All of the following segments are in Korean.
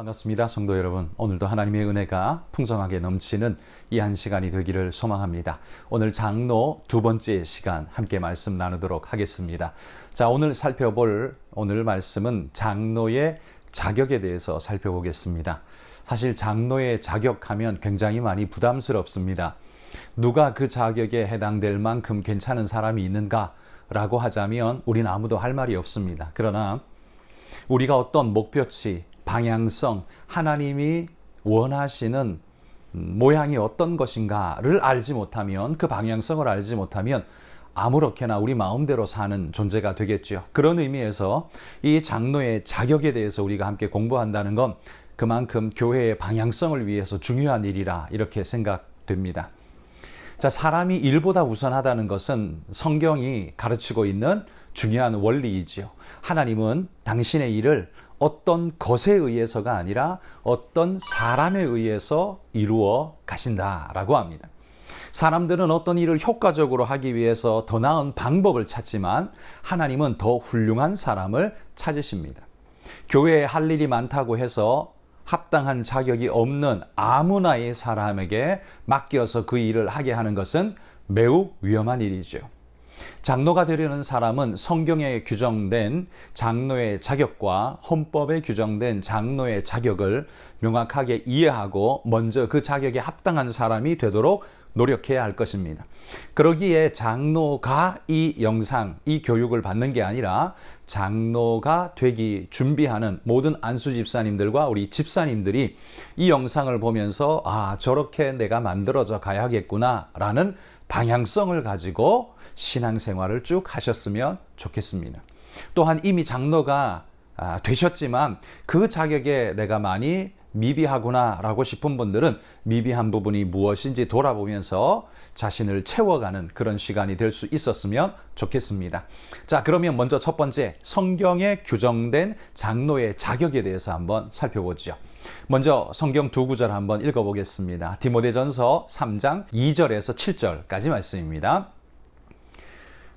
반갑습니다. 성도 여러분, 오늘도 하나님의 은혜가 풍성하게 넘치는 이 한 시간이 되기를 소망합니다. 오늘 장로 두 번째 시간 함께 말씀 나누도록 하겠습니다. 자, 오늘 살펴볼 오늘 말씀은 장로의 자격에 대해서 살펴보겠습니다. 사실 장로의 자격하면 굉장히 많이 부담스럽습니다. 누가 그 자격에 해당될 만큼 괜찮은 사람이 있는가라고 하자면 우리는 아무도 할 말이 없습니다. 그러나 우리가 어떤 목표치, 방향성, 하나님이 원하시는 모양이 어떤 것인가를 알지 못하면, 그 방향성을 알지 못하면 아무렇게나 우리 마음대로 사는 존재가 되겠죠. 그런 의미에서 이 장로의 자격에 대해서 우리가 함께 공부한다는 건 그만큼 교회의 방향성을 위해서 중요한 일이라 이렇게 생각됩니다. 자, 사람이 일보다 우선하다는 것은 성경이 가르치고 있는 중요한 원리이지요. 하나님은 당신의 일을 어떤 것에 의해서가 아니라 어떤 사람에 의해서 이루어 가신다라고 합니다. 사람들은 어떤 일을 효과적으로 하기 위해서 더 나은 방법을 찾지만 하나님은 더 훌륭한 사람을 찾으십니다. 교회에 할 일이 많다고 해서 합당한 자격이 없는 아무나의 사람에게 맡겨서 그 일을 하게 하는 것은 매우 위험한 일이죠. 장로가 되려는 사람은 성경에 규정된 장로의 자격과 헌법에 규정된 장로의 자격을 명확하게 이해하고 먼저 그 자격에 합당한 사람이 되도록 노력해야 할 것입니다. 그러기에 장로가 이 영상, 이 교육을 받는 게 아니라 장로가 되기 준비하는 모든 안수 집사님들과 우리 집사님들이 이 영상을 보면서 저렇게 내가 만들어져 가야겠구나 라는 방향성을 가지고 신앙생활을 쭉 하셨으면 좋겠습니다. 또한 이미 장로가 되셨지만 그 자격에 내가 많이 미비하구나 라고 싶은 분들은 미비한 부분이 무엇인지 돌아보면서 자신을 채워가는 그런 시간이 될 수 있었으면 좋겠습니다. 자, 그러면 먼저 첫 번째, 성경에 규정된 장로의 자격에 대해서 한번 살펴보죠. 먼저 성경 두 구절 한번 읽어보겠습니다. 디모데전서 3장 2절에서 7절까지 말씀입니다.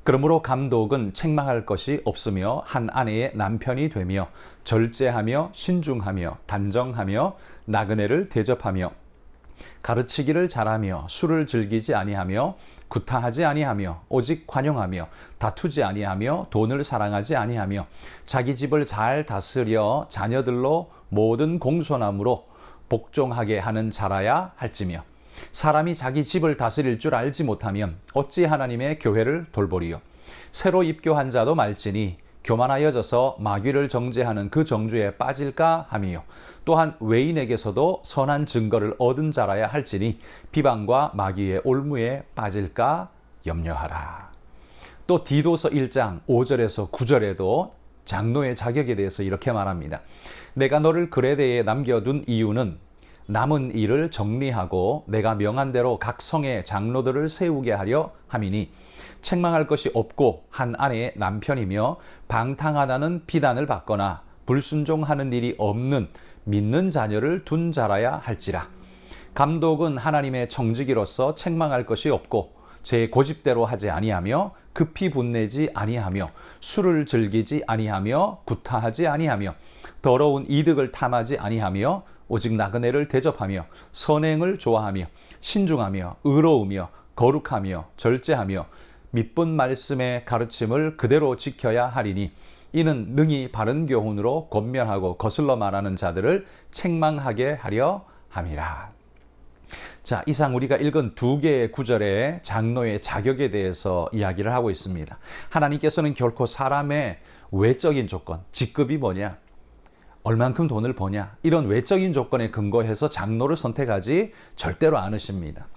그러므로 감독은 책망할 것이 없으며 한 아내의 남편이 되며 절제하며 신중하며 단정하며 나그네를 대접하며 가르치기를 잘하며 술을 즐기지 아니하며 구타하지 아니하며 오직 관용하며 다투지 아니하며 돈을 사랑하지 아니하며 자기 집을 잘 다스려 자녀들로 모든 공손함으로 복종하게 하는 자라야 할지며 사람이 자기 집을 다스릴 줄 알지 못하면 어찌 하나님의 교회를 돌보리요. 새로 입교한 자도 말지니 교만하여져서 마귀를 정죄하는 그 정죄에 빠질까 함이요. 또한 외인에게서도 선한 증거를 얻은 자라야 할지니 비방과 마귀의 올무에 빠질까 염려하라. 또 디도서 1장 5절에서 9절에도 장로의 자격에 대해서 이렇게 말합니다. 내가 너를 그레데에 남겨둔 이유는 남은 일을 정리하고 내가 명한 대로 각 성의 장로들을 세우게 하려 함이니 책망할 것이 없고 한 아내의 남편이며 방탕하다는 비난을 받거나 불순종하는 일이 없는 믿는 자녀를 둔 자라야 할지라. 감독은 하나님의 청지기로서 책망할 것이 없고 제 고집대로 하지 아니하며 급히 분내지 아니하며 술을 즐기지 아니하며 구타하지 아니하며 더러운 이득을 탐하지 아니하며 오직 나그네를 대접하며 선행을 좋아하며 신중하며 의로우며 거룩하며 절제하며 믿본 말씀의 가르침을 그대로 지켜야 하리니 이는 능히 바른 교훈으로 권면하고 거슬러 말하는 자들을 책망하게 하려 함이라. 자, 이상 우리가 읽은 두 개의 구절의 장로의 자격에 대해서 이야기를 하고 있습니다. 하나님께서는 결코 사람의 외적인 조건, 직급이 뭐냐, 얼만큼 돈을 버냐, 이런 외적인 조건에 근거해서 장로를 선택하지 절대로 않으십니다.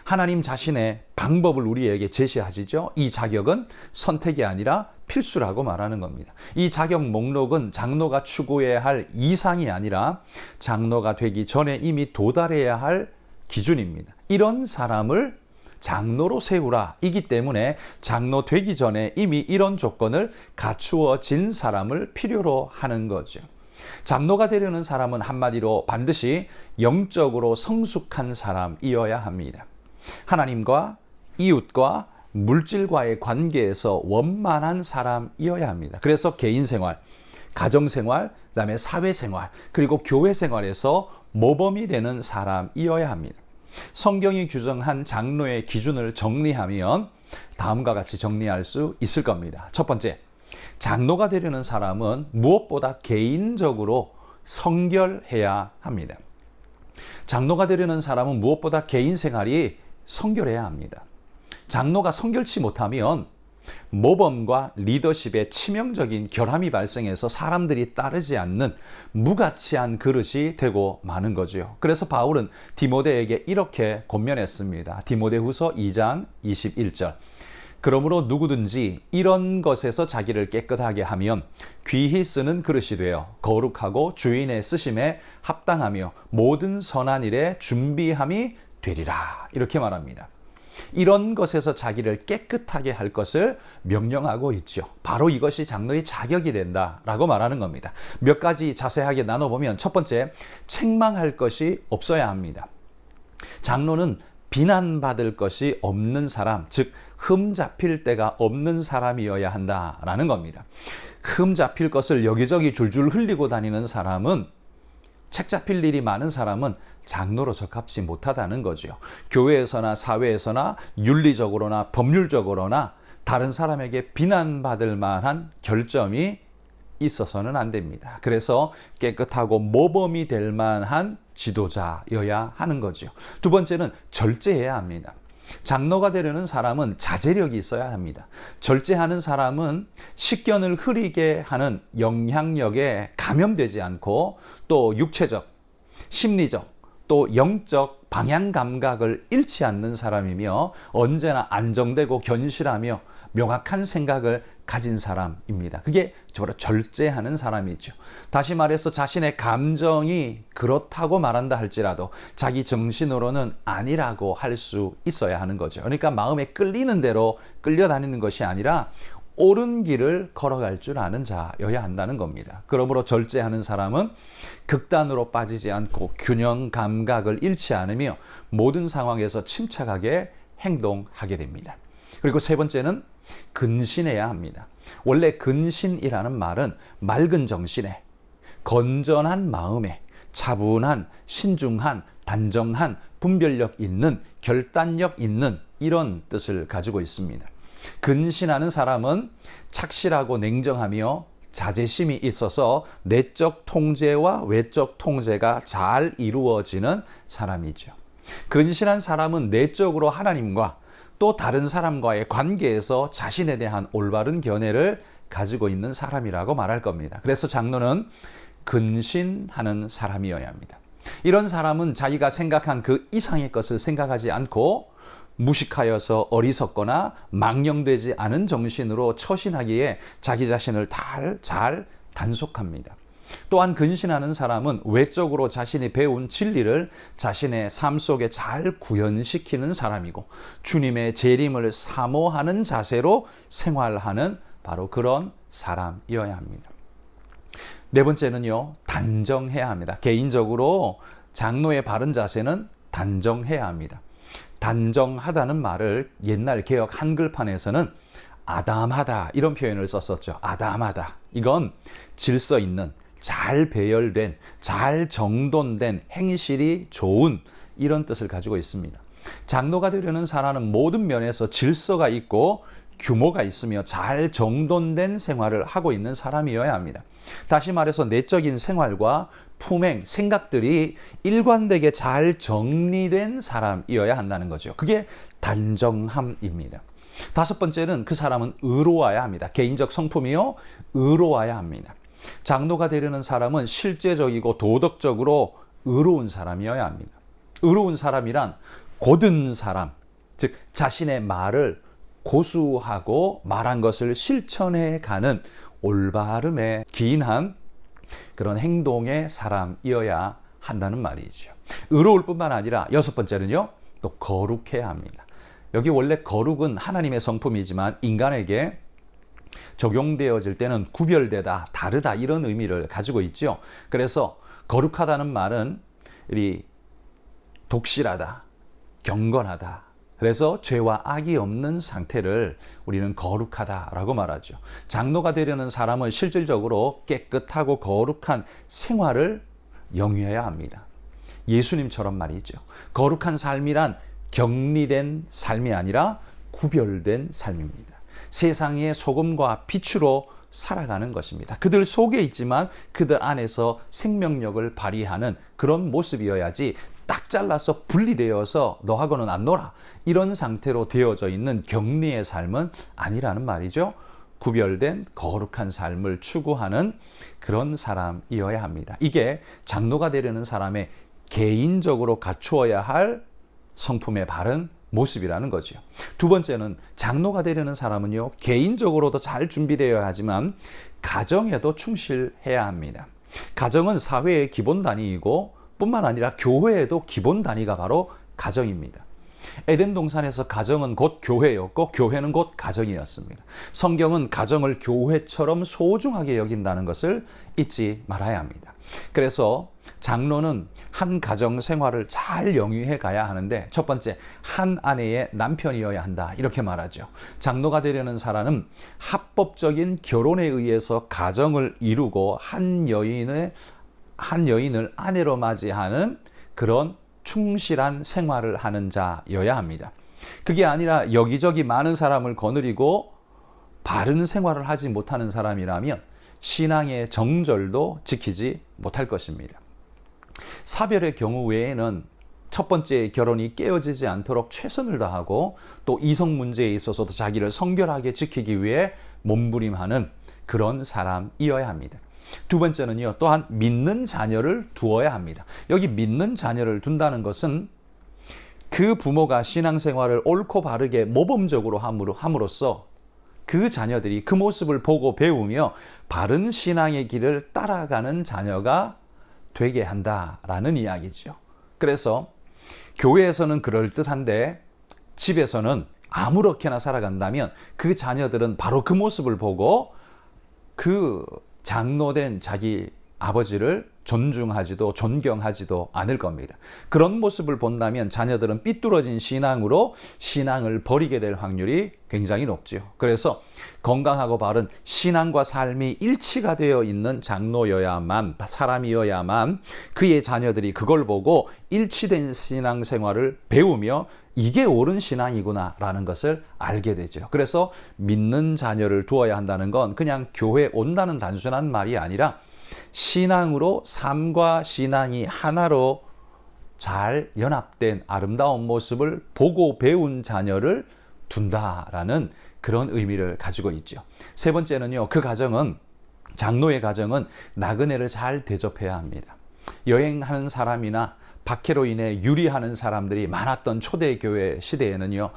하나님 자신의 방법을 우리에게 제시하시죠. 이 자격은 선택이 아니라 필수라고 말하는 겁니다. 이 자격 목록은 장로가 추구해야 할 이상이 아니라 장로가 되기 전에 이미 도달해야 할 기준입니다. 이런 사람을 장로로 세우라 이기 때문에 장로 되기 전에 이미 이런 조건을 갖추어진 사람을 필요로 하는 거죠. 장로가 되려는 사람은 한마디로 반드시 영적으로 성숙한 사람이어야 합니다. 하나님과 이웃과 물질과의 관계에서 원만한 사람이어야 합니다. 그래서 개인 생활, 가정생활, 그다음에 사회생활, 그리고 교회생활에서 모범이 되는 사람이어야 합니다. 성경이 규정한 장로의 기준을 정리하면 다음과 같이 정리할 수 있을 겁니다. 첫 번째, 장로가 되려는 사람은 무엇보다 개인적으로 성결해야 합니다. 장로가 되려는 사람은 무엇보다 개인 생활이 성결해야 합니다. 장로가 성결치 못하면 모범과 리더십에 치명적인 결함이 발생해서 사람들이 따르지 않는 무가치한 그릇이 되고 마는 거죠. 그래서 바울은 디모데에게 이렇게 권면했습니다. 디모데후서 2장 21절. 그러므로 누구든지 이런 것에서 자기를 깨끗하게 하면 귀히 쓰는 그릇이 되어 거룩하고 주인의 쓰심에 합당하며 모든 선한 일에 준비함이 되리라. 이렇게 말합니다. 이런 것에서 자기를 깨끗하게 할 것을 명령하고 있죠. 바로 이것이 장로의 자격이 된다라고 말하는 겁니다. 몇 가지 자세하게 나눠보면 첫 번째, 책망할 것이 없어야 합니다. 장로는 비난받을 것이 없는 사람, 즉 흠 잡힐 데가 없는 사람이어야 한다라는 겁니다. 흠 잡힐 것을 여기저기 줄줄 흘리고 다니는 사람은, 책 잡힐 일이 많은 사람은 장로로 적합지 못하다는 거죠. 교회에서나 사회에서나 윤리적으로나 법률적으로나 다른 사람에게 비난받을 만한 결점이 있어서는 안 됩니다. 그래서 깨끗하고 모범이 될 만한 지도자여야 하는 거죠. 두 번째는 절제해야 합니다. 장로가 되려는 사람은 자제력이 있어야 합니다. 절제하는 사람은 식견을 흐리게 하는 영향력에 감염되지 않고 또 육체적, 심리적, 또 영적 방향 감각을 잃지 않는 사람이며 언제나 안정되고 견실하며 명확한 생각을 가진 사람입니다. 그게 바로 절제하는 사람이죠. 다시 말해서 자신의 감정이 그렇다고 말한다 할지라도 자기 정신으로는 아니라고 할 수 있어야 하는 거죠. 그러니까 마음에 끌리는 대로 끌려다니는 것이 아니라 옳은 길을 걸어갈 줄 아는 자여야 한다는 겁니다. 그러므로 절제하는 사람은 극단으로 빠지지 않고 균형 감각을 잃지 않으며 모든 상황에서 침착하게 행동하게 됩니다. 그리고 세 번째는 근신해야 합니다. 원래 근신이라는 말은 맑은 정신에, 건전한 마음에, 차분한, 신중한, 단정한, 분별력 있는, 결단력 있는 이런 뜻을 가지고 있습니다. 근신하는 사람은 착실하고 냉정하며 자제심이 있어서 내적 통제와 외적 통제가 잘 이루어지는 사람이죠. 근신한 사람은 내적으로 하나님과 또 다른 사람과의 관계에서 자신에 대한 올바른 견해를 가지고 있는 사람이라고 말할 겁니다. 그래서 장로는 근신하는 사람이어야 합니다. 이런 사람은 자기가 생각한 그 이상의 것을 생각하지 않고 무식하여서 어리석거나 망령되지 않은 정신으로 처신하기에 자기 자신을 잘 단속합니다. 또한 근신하는 사람은 외적으로 자신이 배운 진리를 자신의 삶 속에 잘 구현시키는 사람이고 주님의 재림을 사모하는 자세로 생활하는 바로 그런 사람이어야 합니다. 네 번째는요, 단정해야 합니다. 개인적으로 장로의 바른 자세는 단정해야 합니다. 단정하다는 말을 옛날 개역 한글판에서는 아담하다 이런 표현을 썼었죠. 아담하다. 이건 질서 있는, 잘 배열된, 잘 정돈된, 행실이 좋은 이런 뜻을 가지고 있습니다. 장로가 되려는 사람은 모든 면에서 질서가 있고 규모가 있으며 잘 정돈된 생활을 하고 있는 사람이어야 합니다. 다시 말해서 내적인 생활과 품행, 생각들이 일관되게 잘 정리된 사람이어야 한다는 거죠. 그게 단정함입니다. 다섯 번째는 그 사람은 의로워야 합니다. 개인적 성품이요, 의로워야 합니다. 장로가 되려는 사람은 실제적이고 도덕적으로 의로운 사람이어야 합니다. 의로운 사람이란 곧은 사람, 즉 자신의 말을 고수하고 말한 것을 실천해 가는 올바름에 기인한 그런 행동의 사람이어야 한다는 말이죠. 의로울 뿐만 아니라 여섯 번째는요, 또 거룩해야 합니다. 여기 원래 거룩은 하나님의 성품이지만 인간에게 적용되어질 때는 구별되다, 다르다 이런 의미를 가지고 있죠. 그래서 거룩하다는 말은 독실하다, 경건하다, 그래서 죄와 악이 없는 상태를 우리는 거룩하다라고 말하죠. 장로가 되려는 사람은 실질적으로 깨끗하고 거룩한 생활을 영위해야 합니다. 예수님처럼 말이죠. 거룩한 삶이란 격리된 삶이 아니라 구별된 삶입니다. 세상의 소금과 빛으로 살아가는 것입니다. 그들 속에 있지만 그들 안에서 생명력을 발휘하는 그런 모습이어야지 딱 잘라서 분리되어서 너하고는 안 놀아 이런 상태로 되어져 있는 격리의 삶은 아니라는 말이죠. 구별된 거룩한 삶을 추구하는 그런 사람이어야 합니다. 이게 장로가 되려는 사람의 개인적으로 갖추어야 할 성품의 바른 모습이라는 거죠. 두 번째는 장로가 되려는 사람은요, 개인적으로도 잘 준비되어야 하지만 가정에도 충실해야 합니다. 가정은 사회의 기본 단위이고 뿐만 아니라 교회에도 기본 단위가 바로 가정입니다. 에덴 동산에서 가정은 곧 교회였고 교회는 곧 가정이었습니다. 성경은 가정을 교회처럼 소중하게 여긴다는 것을 잊지 말아야 합니다. 그래서 장로는 한 가정 생활을 잘 영위해 가야 하는데 첫 번째, 한 아내의 남편이어야 한다 이렇게 말하죠. 장로가 되려는 사람은 합법적인 결혼에 의해서 가정을 이루고 한 여인을 아내로 맞이하는 그런 충실한 생활을 하는 자여야 합니다. 그게 아니라 여기저기 많은 사람을 거느리고 바른 생활을 하지 못하는 사람이라면 신앙의 정절도 지키지 못할 것입니다. 사별의 경우 외에는 첫 번째 결혼이 깨어지지 않도록 최선을 다하고 또 이성 문제에 있어서도 자기를 성결하게 지키기 위해 몸부림하는 그런 사람이어야 합니다. 두 번째는요, 또한 믿는 자녀를 두어야 합니다. 여기 믿는 자녀를 둔다는 것은 그 부모가 신앙생활을 옳고 바르게 모범적으로 함으로써 그 자녀들이 그 모습을 보고 배우며 바른 신앙의 길을 따라가는 자녀가 되게 한다라는 이야기죠. 그래서 교회에서는 그럴듯한데 집에서는 아무렇게나 살아간다면 그 자녀들은 바로 그 모습을 보고 그 장로된 자기 아버지를 존중하지도 존경하지도 않을 겁니다. 그런 모습을 본다면 자녀들은 삐뚤어진 신앙으로 신앙을 버리게 될 확률이 굉장히 높죠. 그래서 건강하고 바른 신앙과 삶이 일치가 되어 있는 장로여야만, 사람이어야만 그의 자녀들이 그걸 보고 일치된 신앙생활을 배우며 이게 옳은 신앙이구나 라는 것을 알게 되죠. 그래서 믿는 자녀를 두어야 한다는 건 그냥 교회 온다는 단순한 말이 아니라 신앙으로 삶과 신앙이 하나로 잘 연합된 아름다운 모습을 보고 배운 자녀를 둔다라는 그런 의미를 가지고 있죠. 세 번째는요, 그 가정은, 장로의 가정은 나그네를 잘 대접해야 합니다. 여행하는 사람이나 박해로 인해 유리하는 사람들이 많았던 초대교회 시대에는요,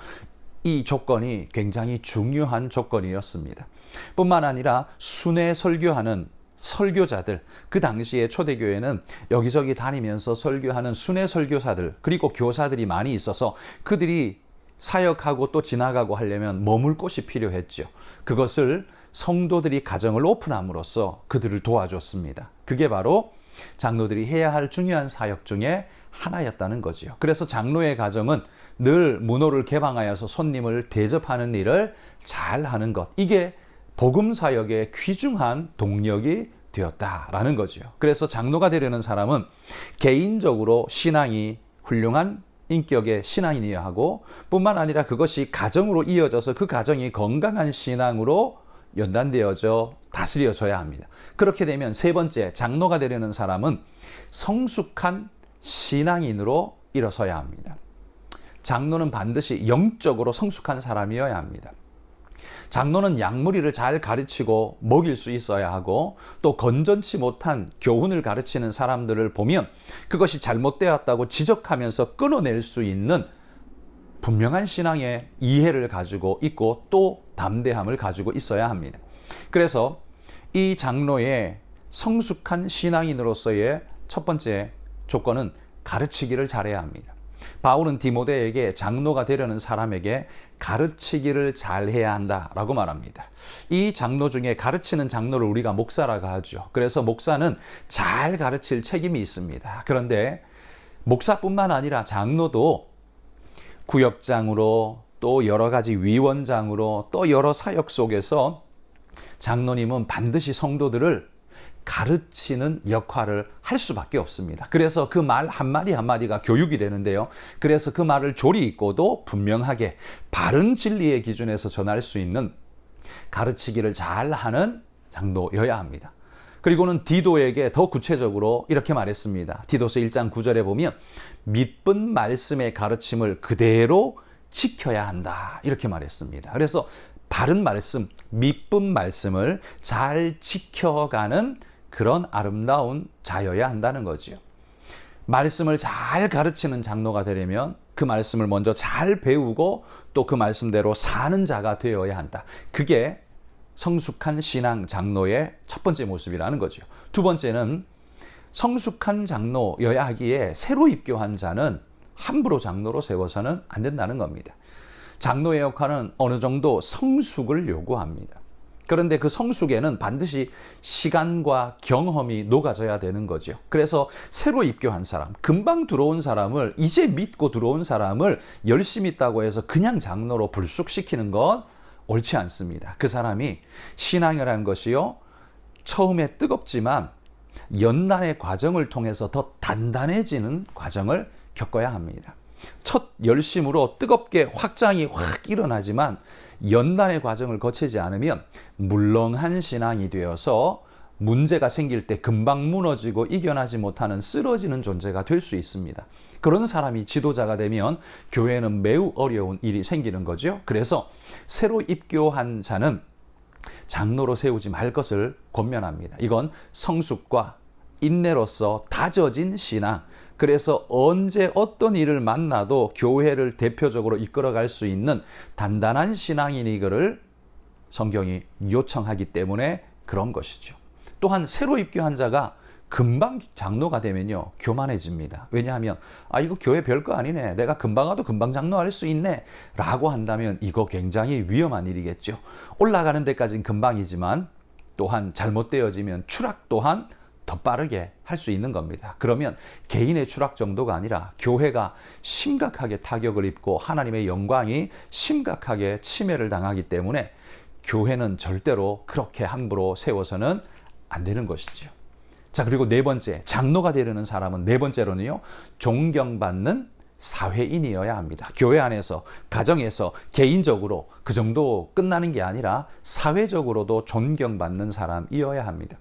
이 조건이 굉장히 중요한 조건이었습니다. 뿐만 아니라 순회 설교하는 설교자들, 그 당시에 초대교회는 여기저기 다니면서 설교하는 순회 설교사들 그리고 교사들이 많이 있어서 그들이 사역하고 또 지나가고 하려면 머물 곳이 필요했죠. 그것을 성도들이 가정을 오픈함으로써 그들을 도와줬습니다. 그게 바로 장로들이 해야 할 중요한 사역 중에 하나였다는 거죠. 그래서 장로의 가정은 늘 문호를 개방하여서 손님을 대접하는 일을 잘 하는 것, 이게 복음 사역의 귀중한 동력이 되었다라는 거죠. 그래서 장로가 되려는 사람은 개인적으로 신앙이 훌륭한 인격의 신앙인이어야 하고 뿐만 아니라 그것이 가정으로 이어져서 그 가정이 건강한 신앙으로 연단되어져 다스려져야 합니다. 그렇게 되면 세 번째, 장로가 되려는 사람은 성숙한 신앙인으로 일어서야 합니다. 장로는 반드시 영적으로 성숙한 사람이어야 합니다. 장로는 양무리를 잘 가르치고 먹일 수 있어야 하고 또 건전치 못한 교훈을 가르치는 사람들을 보면 그것이 잘못되었다고 지적하면서 끊어낼 수 있는 분명한 신앙의 이해를 가지고 있고 또 담대함을 가지고 있어야 합니다. 그래서 이 장로의 성숙한 신앙인으로서의 첫 번째 조건은 가르치기를 잘해야 합니다. 바울은 디모데에게 장로가 되려는 사람에게 가르치기를 잘해야 한다라고 말합니다. 이 장로 중에 가르치는 장로를 우리가 목사라고 하죠. 그래서 목사는 잘 가르칠 책임이 있습니다. 그런데 목사뿐만 아니라 장로도 구역장으로 또 여러 가지 위원장으로 또 여러 사역 속에서 장로님은 반드시 성도들을 가르치는 역할을 할 수밖에 없습니다. 그래서 그 말 한마디 한마디가 교육이 되는데요. 그래서 그 말을 조리 있고도 분명하게 바른 진리의 기준에서 전할 수 있는 가르치기를 잘하는 장로여야 합니다. 그리고는 디도에게 더 구체적으로 이렇게 말했습니다. 디도서 1장 9절에 보면 믿은 말씀의 가르침을 그대로 지켜야 한다 이렇게 말했습니다. 그래서 바른 말씀, 믿은 말씀을 잘 지켜가는 그런 아름다운 자여야 한다는 거죠. 말씀을 잘 가르치는 장로가 되려면 그 말씀을 먼저 잘 배우고 또 그 말씀대로 사는 자가 되어야 한다. 그게 성숙한 신앙 장로의 첫 번째 모습이라는 거죠. 두 번째는 성숙한 장로여야 하기에 새로 입교한 자는 함부로 장로로 세워서는 안 된다는 겁니다. 장로의 역할은 어느 정도 성숙을 요구합니다. 그런데 그 성숙에는 반드시 시간과 경험이 녹아져야 되는 거죠. 그래서 새로 입교한 사람, 금방 들어온 사람을, 이제 믿고 들어온 사람을 열심히 있다고 해서 그냥 장로로 불쑥시키는 건 옳지 않습니다. 그 사람이 신앙이라는 것이요, 처음에 뜨겁지만 연단의 과정을 통해서 더 단단해지는 과정을 겪어야 합니다. 첫 열심으로 뜨겁게 확장이 확 일어나지만 연단의 과정을 거치지 않으면 물렁한 신앙이 되어서 문제가 생길 때 금방 무너지고 이겨나지 못하는 쓰러지는 존재가 될 수 있습니다. 그런 사람이 지도자가 되면 교회는 매우 어려운 일이 생기는 거죠. 그래서 새로 입교한 자는 장로로 세우지 말 것을 권면합니다. 이건 성숙과 인내로서 다져진 신앙, 그래서 언제 어떤 일을 만나도 교회를 대표적으로 이끌어갈 수 있는 단단한 신앙인이기를 성경이 요청하기 때문에 그런 것이죠. 또한 새로 입교한 자가 금방 장로가 되면요, 교만해집니다. 왜냐하면 이거 교회 별거 아니네, 내가 금방 와도 금방 장로할 수 있네 라고 한다면 이거 굉장히 위험한 일이겠죠. 올라가는 데까지는 금방이지만 또한 잘못되어지면 추락 또한 더 빠르게 할 수 있는 겁니다. 그러면 개인의 추락 정도가 아니라 교회가 심각하게 타격을 입고 하나님의 영광이 심각하게 침해를 당하기 때문에 교회는 절대로 그렇게 함부로 세워서는 안 되는 것이죠. 자, 그리고 네 번째, 장로가 되려는 사람은 네 번째로는요, 존경받는 사회인이어야 합니다. 교회 안에서, 가정에서, 개인적으로 그 정도 끝나는 게 아니라 사회적으로도 존경받는 사람이어야 합니다.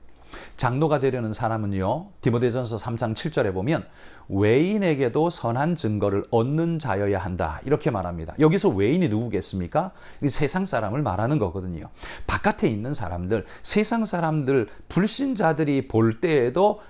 장로가 되려는 사람은요, 디모데전서 3장 7절에 보면 외인에게도 선한 증거를 얻는 자여야 한다 이렇게 말합니다. 여기서 외인이 누구겠습니까? 세상 사람을 말하는 거거든요. 바깥에 있는 사람들, 세상 사람들, 불신자들이 볼 때에도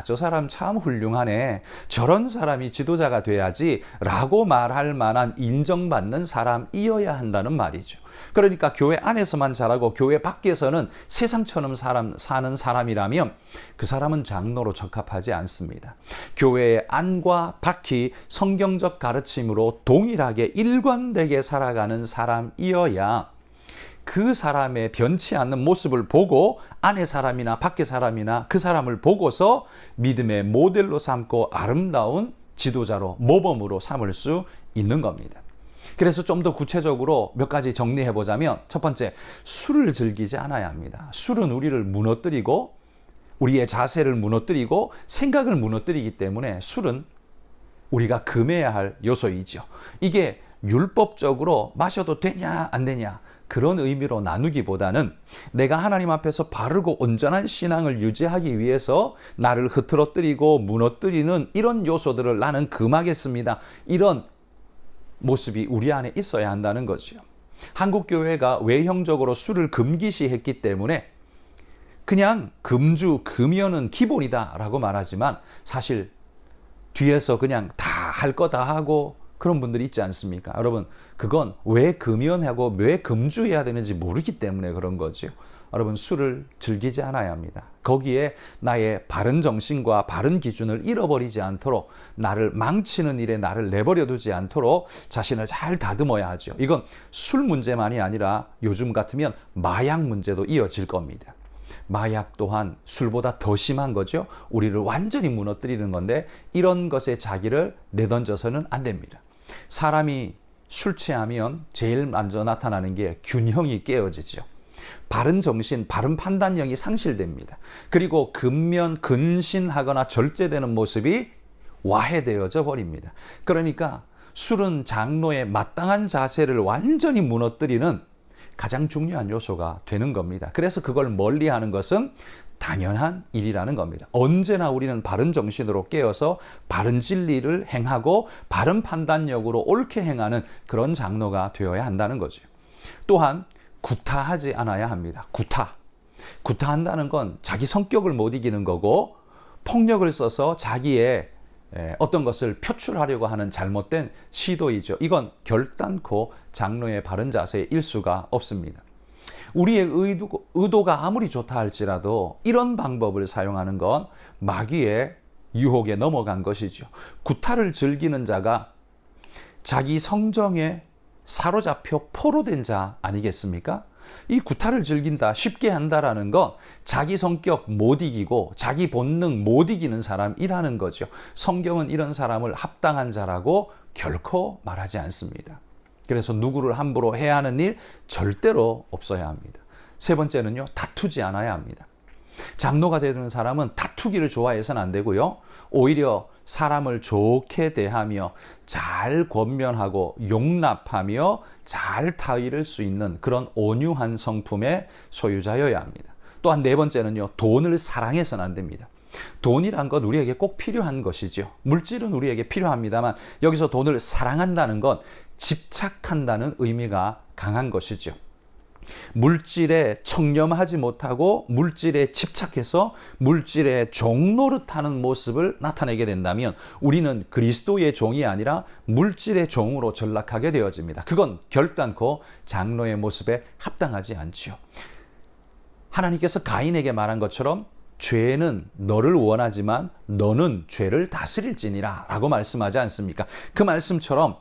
저 사람 참 훌륭하네, 저런 사람이 지도자가 돼야지 라고 말할 만한 인정받는 사람이어야 한다는 말이죠. 그러니까 교회 안에서만 잘하고 교회 밖에서는 세상처럼 사는 사람이라면 그 사람은 장로로 적합하지 않습니다. 교회의 안과 밖이 성경적 가르침으로 동일하게 일관되게 살아가는 사람이어야 그 사람의 변치 않는 모습을 보고 안의 사람이나 밖의 사람이나 그 사람을 보고서 믿음의 모델로 삼고 아름다운 지도자로, 모범으로 삼을 수 있는 겁니다. 그래서 좀 더 구체적으로 몇 가지 정리해 보자면, 첫 번째, 술을 즐기지 않아야 합니다. 술은 우리를 무너뜨리고 우리의 자세를 무너뜨리고 생각을 무너뜨리기 때문에 술은 우리가 금해야 할 요소이죠. 이게 율법적으로 마셔도 되냐 안 되냐 그런 의미로 나누기보다는 내가 하나님 앞에서 바르고 온전한 신앙을 유지하기 위해서 나를 흐트러뜨리고 무너뜨리는 이런 요소들을 나는 금하겠습니다, 이런 모습이 우리 안에 있어야 한다는 거죠. 한국 교회가 외형적으로 술을 금기시했기 때문에 그냥 금주, 금연은 기본이다 라고 말하지만 사실 뒤에서 그냥 다 할 거 다 하고 그런 분들이 있지 않습니까? 여러분, 그건 왜 금연하고 왜 금주해야 되는지 모르기 때문에 그런 거죠. 여러분, 술을 즐기지 않아야 합니다. 거기에 나의 바른 정신과 바른 기준을 잃어버리지 않도록, 나를 망치는 일에 나를 내버려 두지 않도록 자신을 잘 다듬어야 하죠. 이건 술 문제만이 아니라 요즘 같으면 마약 문제도 이어질 겁니다. 마약 또한 술보다 더 심한 거죠. 우리를 완전히 무너뜨리는 건데 이런 것에 자기를 내던져서는 안 됩니다. 사람이 술 취하면 제일 먼저 나타나는 게 균형이 깨어지죠. 바른 정신, 바른 판단력이 상실됩니다. 그리고 근신하거나 절제되는 모습이 와해되어져 버립니다. 그러니까 술은 장로의 마땅한 자세를 완전히 무너뜨리는 가장 중요한 요소가 되는 겁니다. 그래서 그걸 멀리하는 것은 당연한 일이라는 겁니다. 언제나 우리는 바른 정신으로 깨어서 바른 진리를 행하고 바른 판단력으로 옳게 행하는 그런 장로가 되어야 한다는 거죠. 또한 구타하지 않아야 합니다. 구타한다는 건 자기 성격을 못 이기는 거고 폭력을 써서 자기의 어떤 것을 표출하려고 하는 잘못된 시도이죠. 이건 결단코 장로의 바른 자세일 수가 없습니다. 우리의 의도가 아무리 좋다 할지라도 이런 방법을 사용하는 건 마귀의 유혹에 넘어간 것이죠. 구타를 즐기는 자가 자기 성정에 사로잡혀 포로된 자 아니겠습니까? 이 구타를 즐긴다, 쉽게 한다라는 건 자기 성격 못 이기고 자기 본능 못 이기는 사람이라는 거죠. 성경은 이런 사람을 합당한 자라고 결코 말하지 않습니다. 그래서 누구를 함부로 해야 하는 일 절대로 없어야 합니다. 세 번째는요, 다투지 않아야 합니다. 장로가 되는 사람은 다투기를 좋아해서는 안 되고요. 오히려 사람을 좋게 대하며 잘 권면하고 용납하며 잘 타이를 수 있는 그런 온유한 성품의 소유자여야 합니다. 또한 네 번째는요, 돈을 사랑해서는 안 됩니다. 돈이란 건 우리에게 꼭 필요한 것이죠. 물질은 우리에게 필요합니다만 여기서 돈을 사랑한다는 건 집착한다는 의미가 강한 것이죠. 물질에 청렴하지 못하고 물질에 집착해서 물질의 종 노릇하는 모습을 나타내게 된다면 우리는 그리스도의 종이 아니라 물질의 종으로 전락하게 되어집니다. 그건 결단코 장로의 모습에 합당하지 않지요. 하나님께서 가인에게 말한 것처럼 죄는 너를 원하지만 너는 죄를 다스릴지니라 라고 말씀하지 않습니까? 그 말씀처럼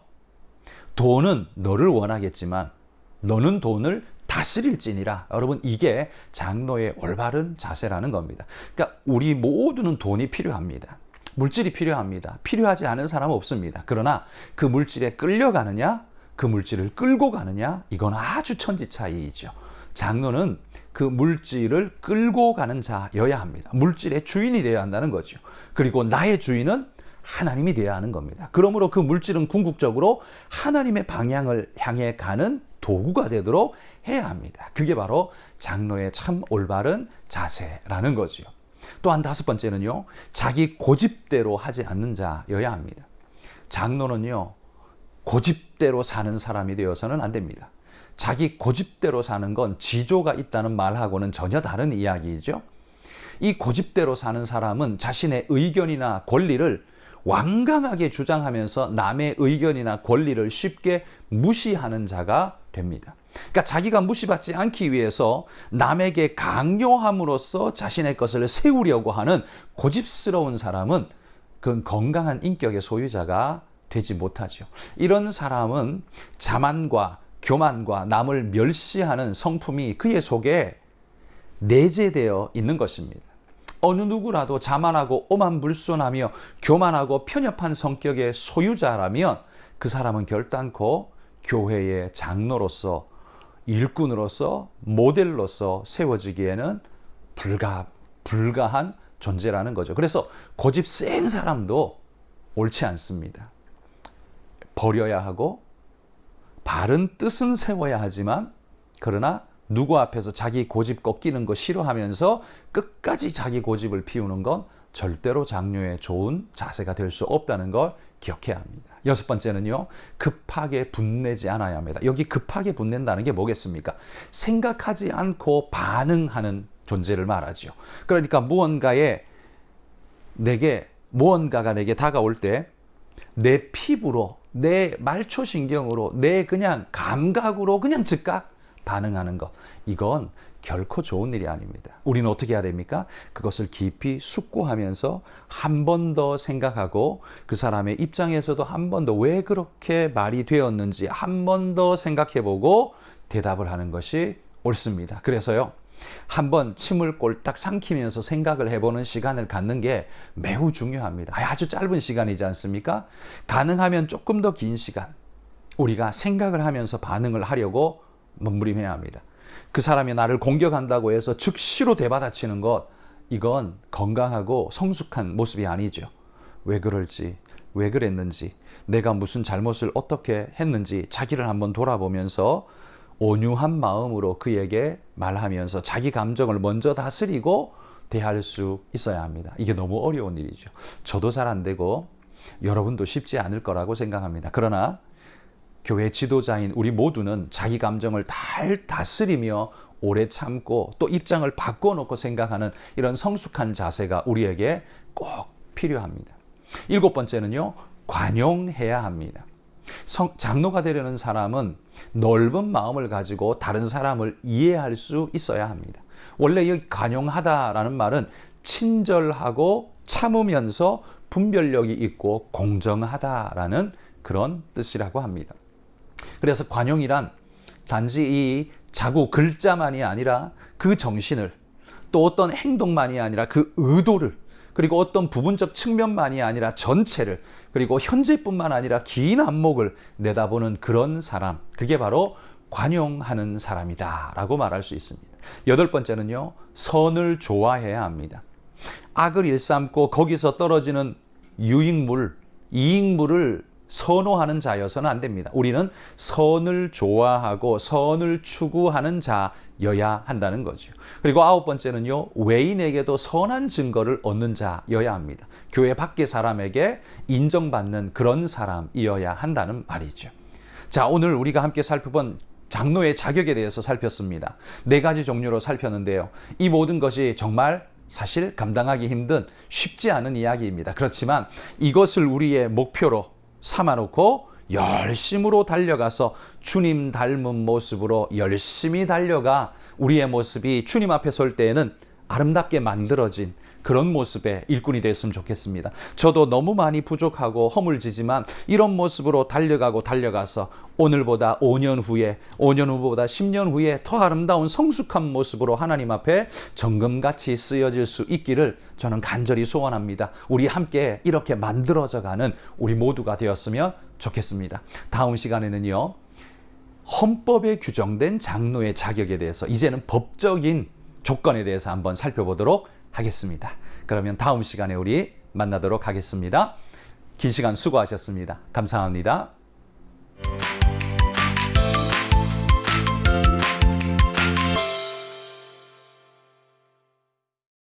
돈은 너를 원하겠지만 너는 돈을 다스릴지니라. 여러분, 이게 장로의 올바른 자세라는 겁니다. 그러니까 우리 모두는 돈이 필요합니다. 물질이 필요합니다. 필요하지 않은 사람은 없습니다. 그러나 그 물질에 끌려가느냐, 그 물질을 끌고 가느냐, 이건 아주 천지 차이이죠. 장로는 그 물질을 끌고 가는 자여야 합니다. 물질의 주인이 되어야 한다는 거죠. 그리고 나의 주인은 하나님이 되어야 하는 겁니다. 그러므로 그 물질은 궁극적으로 하나님의 방향을 향해 가는 도구가 되도록 해야 합니다. 그게 바로 장로의 참 올바른 자세라는 거죠. 또한 다섯 번째는요, 자기 고집대로 하지 않는 자여야 합니다. 장로는요, 고집대로 사는 사람이 되어서는 안 됩니다. 자기 고집대로 사는 건 지조가 있다는 말하고는 전혀 다른 이야기이죠. 이 고집대로 사는 사람은 자신의 의견이나 권리를 완강하게 주장하면서 남의 의견이나 권리를 쉽게 무시하는 자가 됩니다. 그러니까 자기가 무시받지 않기 위해서 남에게 강요함으로써 자신의 것을 세우려고 하는 고집스러운 사람은 그건 건강한 인격의 소유자가 되지 못하죠. 이런 사람은 자만과 교만과 남을 멸시하는 성품이 그의 속에 내재되어 있는 것입니다. 어느 누구라도 자만하고 오만불손하며 교만하고 편협한 성격의 소유자라면 그 사람은 결단코 교회의 장로로서, 일꾼으로서, 모델로서 세워지기에는 불가한 존재라는 거죠. 그래서 고집 센 사람도 옳지 않습니다. 버려야 하고 바른 뜻은 세워야 하지만 그러나 누구 앞에서 자기 고집 꺾이는 거 싫어하면서 끝까지 자기 고집을 피우는 건 절대로 장로의 좋은 자세가 될 수 없다는 걸 기억해야 합니다. 여섯 번째는요, 급하게 분내지 않아야 합니다. 여기 급하게 분낸다는 게 뭐겠습니까? 생각하지 않고 반응하는 존재를 말하죠. 그러니까 무언가가 내게 다가올 때 내 피부로, 내 말초신경으로, 내 그냥 감각으로 그냥 즉각 반응하는 것, 이건 결코 좋은 일이 아닙니다. 우리는 어떻게 해야 됩니까? 그것을 깊이 숙고하면서 한 번 더 생각하고 그 사람의 입장에서도 한 번 더 왜 그렇게 말이 되었는지 한 번 더 생각해보고 대답을 하는 것이 옳습니다. 그래서요, 한번 침을 꼴딱 삼키면서 생각을 해보는 시간을 갖는 게 매우 중요합니다. 아주 짧은 시간이지 않습니까? 가능하면 조금 더 긴 시간, 우리가 생각을 하면서 반응을 하려고 몸부림해야 합니다. 그 사람이 나를 공격한다고 해서 즉시로 대받아치는 것, 이건 건강하고 성숙한 모습이 아니죠. 왜 그럴지, 왜 그랬는지, 내가 무슨 잘못을 어떻게 했는지 자기를 한번 돌아보면서 온유한 마음으로 그에게 말하면서 자기 감정을 먼저 다스리고 대할 수 있어야 합니다. 이게 너무 어려운 일이죠. 저도 잘 안 되고 여러분도 쉽지 않을 거라고 생각합니다. 그러나 교회 지도자인 우리 모두는 자기 감정을 잘 다스리며 오래 참고 또 입장을 바꿔놓고 생각하는 이런 성숙한 자세가 우리에게 꼭 필요합니다. 7번째는요, 관용해야 합니다. 장로가 되려는 사람은 넓은 마음을 가지고 다른 사람을 이해할 수 있어야 합니다. 원래 이 관용하다라는 말은 친절하고 참으면서 분별력이 있고 공정하다라는 그런 뜻이라고 합니다. 그래서 관용이란 단지 이 자구 글자만이 아니라 그 정신을, 또 어떤 행동만이 아니라 그 의도를, 그리고 어떤 부분적 측면만이 아니라 전체를, 그리고 현재뿐만 아니라 긴 안목을 내다보는 그런 사람, 그게 바로 관용하는 사람이다 라고 말할 수 있습니다. 8번째는요, 선을 좋아해야 합니다. 악을 일삼고 거기서 떨어지는 유익물, 이익물을 선호하는 자여서는 안 됩니다. 우리는 선을 좋아하고 선을 추구하는 자여야 한다는 거죠. 그리고 9번째는요, 외인에게도 선한 증거를 얻는 자여야 합니다. 교회 밖의 사람에게 인정받는 그런 사람이어야 한다는 말이죠. 자, 오늘 우리가 함께 살펴본 장로의 자격에 대해서 살폈습니다. 4가지 종류로 살폈는데요. 이 모든 것이 정말 사실 감당하기 힘든 쉽지 않은 이야기입니다. 그렇지만 이것을 우리의 목표로 삼아놓고 열심으로 달려가서 주님 닮은 모습으로 열심히 달려가 우리의 모습이 주님 앞에 설 때에는 아름답게 만들어진 그런 모습의 일꾼이 됐으면 좋겠습니다. 저도 너무 많이 부족하고 허물지지만 이런 모습으로 달려가서 오늘보다 5년 후에, 5년 후보다 10년 후에 더 아름다운 성숙한 모습으로 하나님 앞에 정금같이 쓰여질 수 있기를 저는 간절히 소원합니다. 우리 함께 이렇게 만들어져가는 우리 모두가 되었으면 좋겠습니다. 다음 시간에는요, 헌법에 규정된 장로의 자격에 대해서, 이제는 법적인 조건에 대해서 한번 살펴보도록 하겠습니다. 그러면 다음 시간에 우리 만나도록 하겠습니다. 긴 시간 수고하셨습니다. 감사합니다.